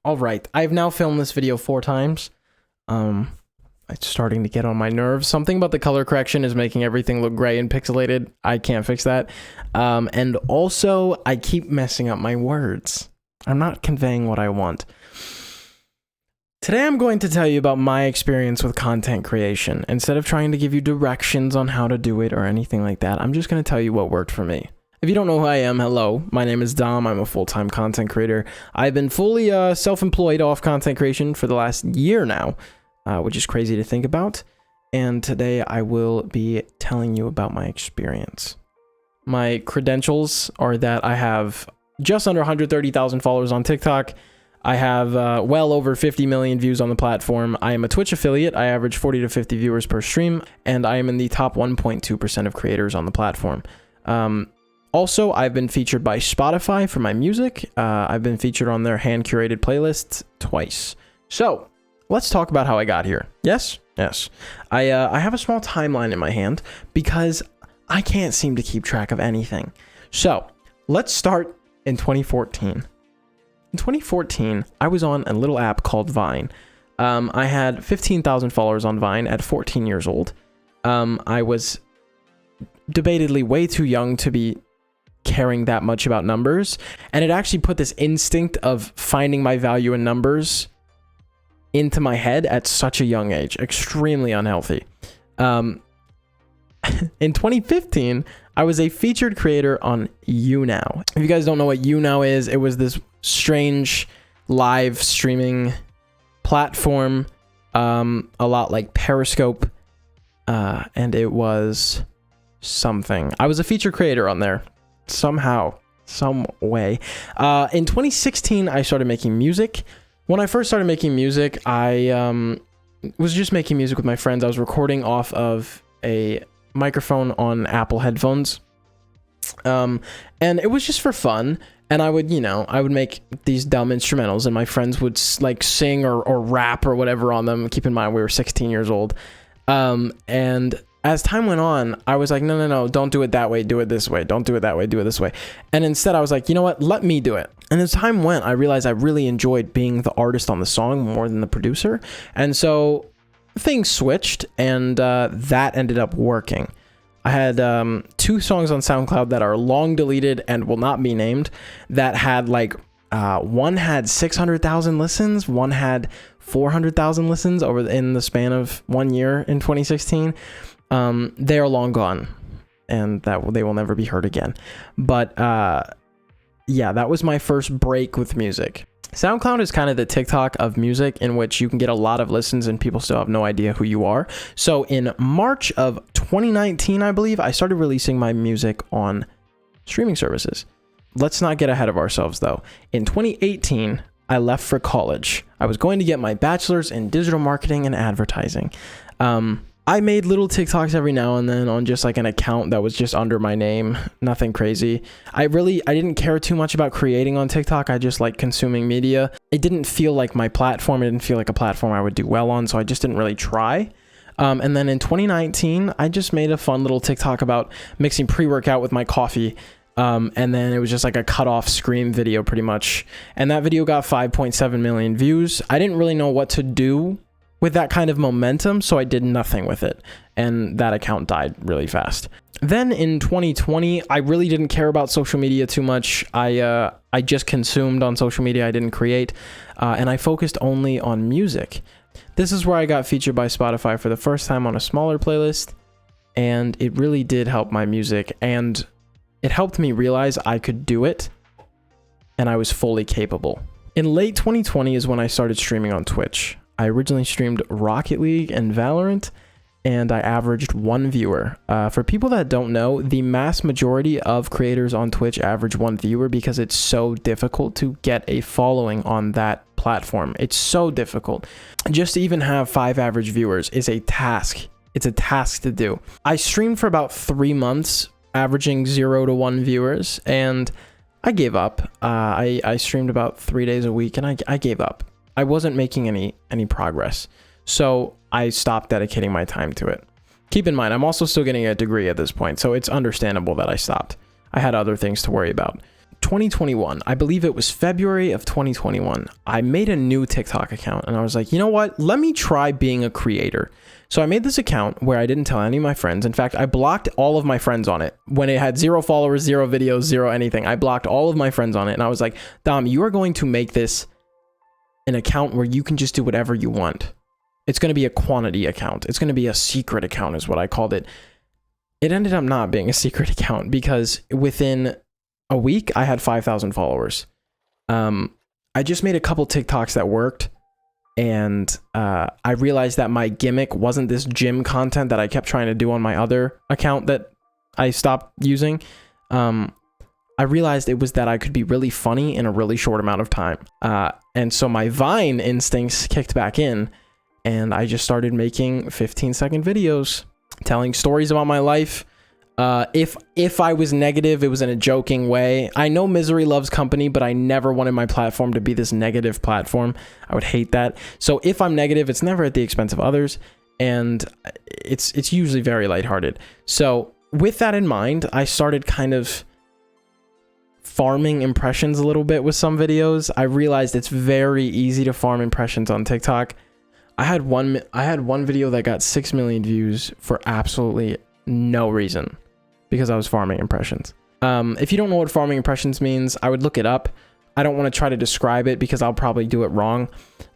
All right, I've now filmed this video 4 times. It's starting to get on my nerves. Something about the color correction is making everything look gray and pixelated. I can't fix that. And also, I keep messing up my words. I'm not conveying what I want. Today, I'm going to tell you about my experience with content creation. Instead of trying to give you directions on how to do it or anything like that, I'm just going to tell you what worked for me. If you don't know who I am, hello, my name is Dom. I'm a full-time content creator. I've been fully self-employed off content creation for the last year now, which is crazy to think about. And today I will be telling you about my experience. My credentials are that I have just under 130,000 followers on TikTok. I have well over 50 million views on the platform. I am a Twitch affiliate. I average 40 to 50 viewers per stream, and I am in the top 1.2% of creators on the platform. Also, I've been featured by Spotify for my music. I've been featured on their hand-curated playlists twice. So, let's talk about how I got here. Yes? Yes. I have a small timeline in my hand because I can't seem to keep track of anything. So, let's start in 2014. In 2014, I was on a little app called Vine. I had 15,000 followers on Vine at 14 years old. I was debatedly way too young to be caring that much about numbers, and it actually put this instinct of finding my value in numbers into my head at such a young age. Extremely unhealthy. In 2015, I was a featured creator on YouNow. If you guys don't know what YouNow is, it was this strange live streaming platform, a lot like Periscope, and it was something. I was a featured creator on there somehow, some way. In 2016, I started making music. When I first started making music, I was just making music with my friends. I was recording off of a microphone on Apple headphones, and it was just for fun. And I would, I would make these dumb instrumentals, and my friends would like sing or rap or whatever on them. Keep in mind, we were 16 years old. And as time went on, I was like, no, don't do it that way. Do it this way. Don't do it that way. Do it this way. And instead I was like, you know what? Let me do it. And as time went, I realized I really enjoyed being the artist on the song more than the producer. And so things switched, and that ended up working. I had 2 songs on SoundCloud that are long deleted and will not be named, that had like, one had 600,000 listens, one had 400,000 listens in the span of 1 year in 2016. They are long gone, and they will never be heard again. But yeah, that was my first break with music. SoundCloud is kind of the TikTok of music, in which you can get a lot of listens and people still have no idea who you are. So in March of 2019, I believe, I started releasing my music on streaming services. Let's not get ahead of ourselves though. In 2018, I left for college. I was going to get my bachelor's in digital marketing and advertising. I made little TikToks every now and then on just like an account that was just under my name. Nothing crazy. I didn't care too much about creating on TikTok. I just like consuming media. It didn't feel like my platform. It didn't feel like a platform I would do well on, so I just didn't really try. And then in 2019, I just made a fun little TikTok about mixing pre-workout with my coffee. And then it was just like a cut off scream video pretty much. And that video got 5.7 million views. I didn't really know what to do with that kind of momentum, so I did nothing with it, and that account died really fast. Then in 2020, I really didn't care about social media too much. I just consumed on social media. I didn't create, and I focused only on music. This is where I got featured by Spotify for the first time on a smaller playlist, and it really did help my music, and it helped me realize I could do it, and I was fully capable. In late 2020 is when I started streaming on Twitch. I originally streamed Rocket League and Valorant, and I averaged 1 viewer. For people that don't know, the mass majority of creators on Twitch average 1 viewer because it's so difficult to get a following on that platform. It's so difficult. Just to even have 5 average viewers is a task. It's a task to do. I streamed for about 3 months, averaging 0 to 1 viewers, and I gave up. I streamed about 3 days a week, and I gave up. I wasn't making any progress, so I stopped dedicating my time to it. Keep in mind, I'm also still getting a degree at this point, so it's understandable that I stopped. I had other things to worry about. 2021, I believe it was February of 2021, I made a new TikTok account and I was like, you know what? Let me try being a creator. So I made this account where I didn't tell any of my friends. In fact, I blocked all of my friends on it. When it had 0 followers, 0 videos, 0 anything, I blocked all of my friends on it. And I was like, Dom, you are going to make this an account where you can just do whatever you want. It's going to be a quantity account. It's going to be a secret account is what I called it. It ended up not being a secret account because within a week, I had 5,000 followers. I just made a couple TikToks that worked. And I realized that my gimmick wasn't this gym content that I kept trying to do on my other account that I stopped using. I realized it was that I could be really funny in a really short amount of time. And so my Vine instincts kicked back in and I just started making 15-second videos telling stories about my life. If I was negative, it was in a joking way. I know misery loves company, but I never wanted my platform to be this negative platform. I would hate that. So if I'm negative, it's never at the expense of others, and it's usually very lighthearted. So with that in mind, I started kind of farming impressions a little bit with some videos. I realized it's very easy to farm impressions on TikTok. I had one video that got 6 million views for absolutely no reason, because I was farming impressions. If you don't know what farming impressions means, I would look it up. I don't want to try to describe it because I'll probably do it wrong.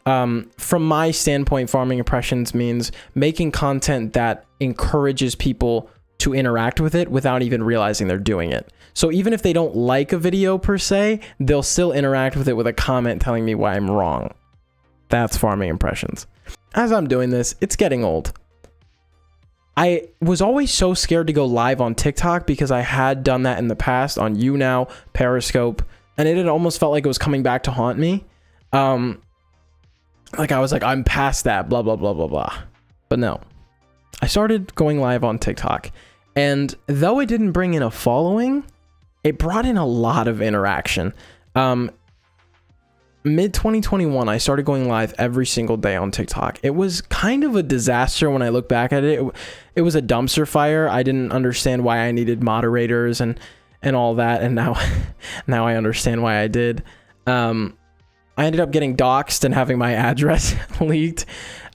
From my standpoint, farming impressions means making content that encourages people to interact with it without even realizing they're doing it. So even if they don't like a video per se, they'll still interact with it with a comment telling me why I'm wrong. That's farming impressions. As I'm doing this, it's getting old. I was always so scared to go live on TikTok because I had done that in the past on YouNow, Periscope, and it had almost felt like it was coming back to haunt me. Like I was like, I'm past that, blah, blah, blah, blah, blah. But no, I started going live on TikTok, and though it didn't bring in a following, it brought in a lot of interaction. Mid 2021, I started going live every single day on TikTok. It was kind of a disaster when I look back at it. It was a dumpster fire. I didn't understand why I needed moderators and all that, and now I understand why I did. I ended up getting doxxed and having my address leaked,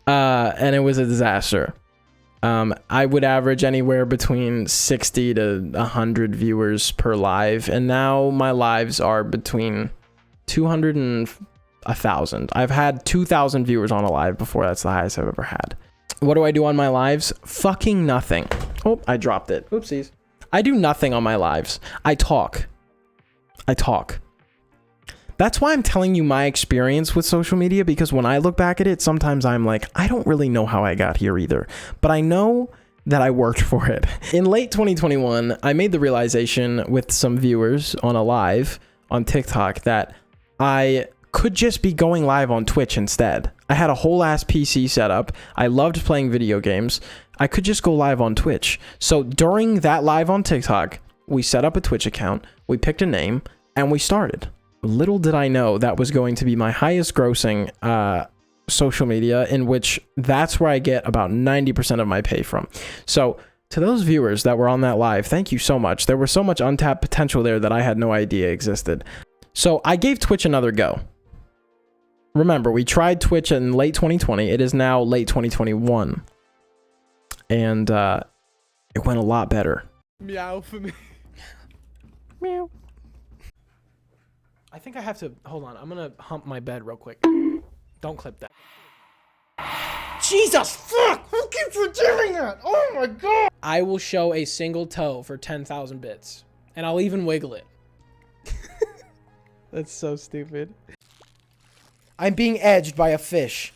and it was a disaster. I would average anywhere between 60 to 100 viewers per live, and now my lives are between 200 and 1,000. I've had 2,000 viewers on a live before. That's the highest I've ever had. What do I do on my lives? Fucking nothing. Oh, I dropped it. Oopsies. I do nothing on my lives. I talk. That's why I'm telling you my experience with social media, because when I look back at it, sometimes I'm like, I don't really know how I got here either, but I know that I worked for it. In late 2021, I made the realization with some viewers on a live on TikTok that I could just be going live on Twitch instead. I had a whole ass PC set up. I loved playing video games. I could just go live on Twitch. So during that live on TikTok, we set up a Twitch account, we picked a name, and we started. Little did I know that was going to be my highest grossing social media, in which that's where I get about 90% of my pay from. So to those viewers that were on that live, thank you so much. There was so much untapped potential there that I had no idea existed. So I gave Twitch another go. Remember, we tried Twitch in late 2020. It is now late 2021. And it went a lot better. Meow for me. Meow. I think I have to, hold on. I'm going to hump my bed real quick. Don't clip that. Jesus fuck! Who keeps doing that? Oh my god! I will show a single toe for 10,000 bits. And I'll even wiggle it. That's so stupid. I'm being edged by a fish.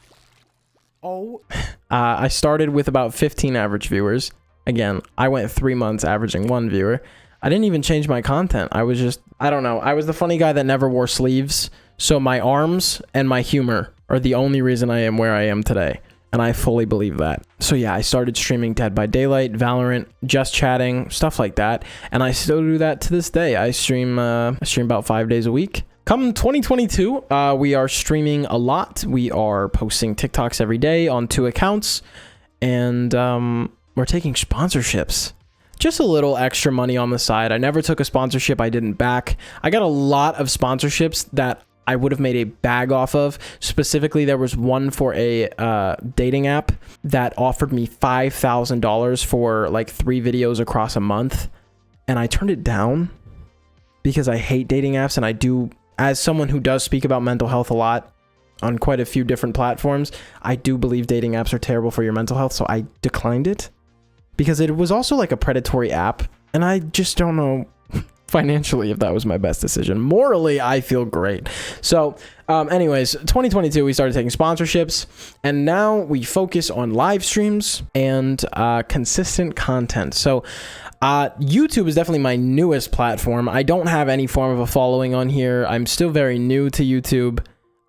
Oh. I started with about 15 average viewers. Again, I went 3 months averaging 1 viewer. I didn't even change my content. I was just, I don't know. I was the funny guy that never wore sleeves. So my arms and my humor are the only reason I am where I am today. And I fully believe that. So yeah, I started streaming Dead by Daylight, Valorant, Just Chatting, stuff like that. And I still do that to this day. I stream about 5 days a week. Come 2022, we are streaming a lot. We are posting TikToks every day on 2 accounts. And we're taking sponsorships. just a little extra money on the side. I never took a sponsorship I didn't back. I got a lot of sponsorships that I would have made a bag off of. Specifically, there was one for a dating app that offered me $5,000 for like 3 videos across a month. And I turned it down because I hate dating apps. And I do, as someone who does speak about mental health a lot on quite a few different platforms, I do believe dating apps are terrible for your mental health. So I declined it because it was also like a predatory app. And I just don't know financially if that was my best decision. Morally, I feel great. So anyways, 2022, we started taking sponsorships, and now we focus on live streams and consistent content. So YouTube is definitely my newest platform. I don't have any form of a following on here. I'm still very new to YouTube.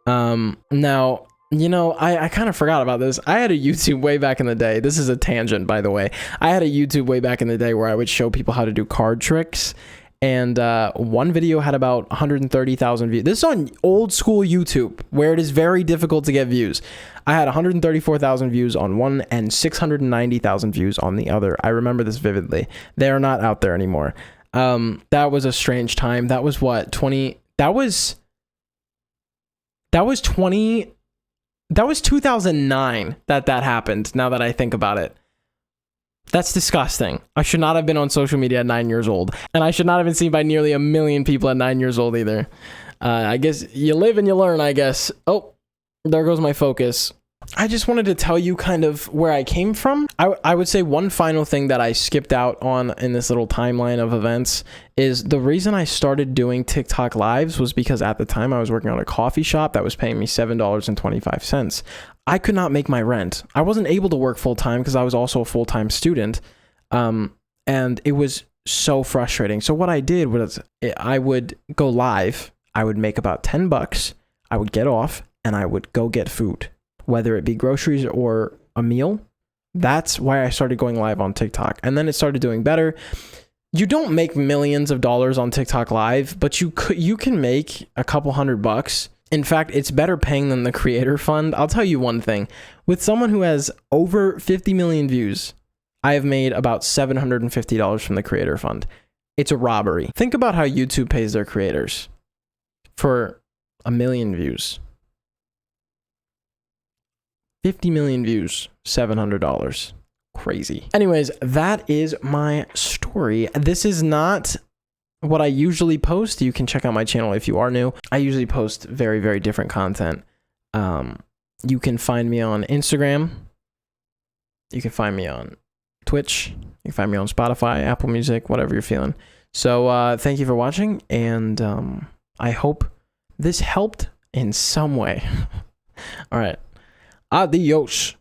Now, you know, I kind of forgot about this. I had a YouTube way back in the day. This is a tangent, by the way. I had a YouTube way back in the day where I would show people how to do card tricks. And one video had about 130,000 views. This is on old school YouTube, where it is very difficult to get views. I had 134,000 views on one and 690,000 views on the other. I remember this vividly. They are not out there anymore. That was a strange time. That was what, 20... That was 2009 that happened, now that I think about it. That's disgusting. I should not have been on social media at 9 years old. And I should not have been seen by nearly 1 million people at 9 years old either. I guess you live and you learn, I guess. Oh, there goes my focus. I just wanted to tell you kind of where I came from. I would say one final thing that I skipped out on in this little timeline of events is the reason I started doing TikTok lives was because at the time I was working on a coffee shop that was paying me $7.25. I could not make my rent. I wasn't able to work full time because I was also a full-time student. And it was so frustrating. So what I did was I would go live. I would make about $10. I would get off and I would go get food, whether it be groceries or a meal. That's why I started going live on TikTok. And then it started doing better. You don't make millions of dollars on TikTok live, but you can make a couple $100. In fact, it's better paying than the creator fund. I'll tell you one thing. With someone who has over 50 million views, I have made about $750 from the creator fund. It's a robbery. Think about how YouTube pays their creators for 1 million views. 50 million views, $700. Crazy. Anyways, that is my story. This is not what I usually post. You can check out my channel if you are new. I usually post very, very different content. You can find me on Instagram. You can find me on Twitch. You can find me on Spotify, Apple Music, whatever you're feeling. So thank you for watching, and I hope this helped in some way. All right. Adios.